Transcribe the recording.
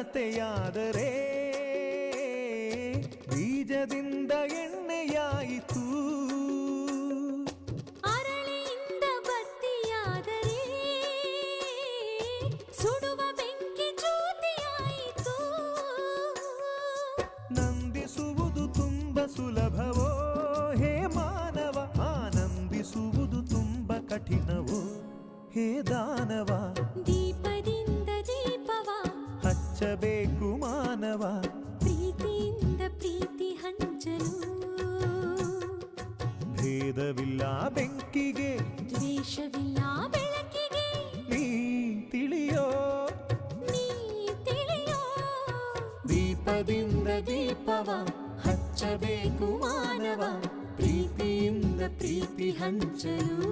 ಘನತೆಯಾದರೆ ಬೀಜದಿಂದ ಎಣ್ಣೆಯಾಯಿತು. ಅರಳಿಯಿಂದ ಬತ್ತಿಯಾದರೆ ಸುಡುವ ಬೆಂಕಿ ಜ್ಯೋತಿಯಾಯಿತು. ನಂದಿಸುವುದು ತುಂಬ ಸುಲಭವೋ ಹೇ ಮಾನವ, ಆನಂದಿಸುವುದು ತುಂಬ ಕಠಿಣವೋ ಹೇ ದಾನವ. ದೀಪದಿಂದ ದೀಪವ ಹಚ್ಚಬೇಕು ಮಾನವ, ಪ್ರೀತಿಯಿಂದ ಪ್ರೀತಿ ಹಂಚಲು. ಭೇದವಿಲ್ಲ ಬೆಂಕಿಗೆ, ದ್ವೇಷವಿಲ್ಲ ಬೆಳಕಿಗೆ. ನೀ ತಿಳಿಯೋ ನೀ ತಿಳಿಯೋ. ದೀಪದಿಂದ ದೀಪವ ಹಚ್ಚಬೇಕು ಮಾನವ, ಪ್ರೀತಿಯಿಂದ ಪ್ರೀತಿ ಹಂಚಲು.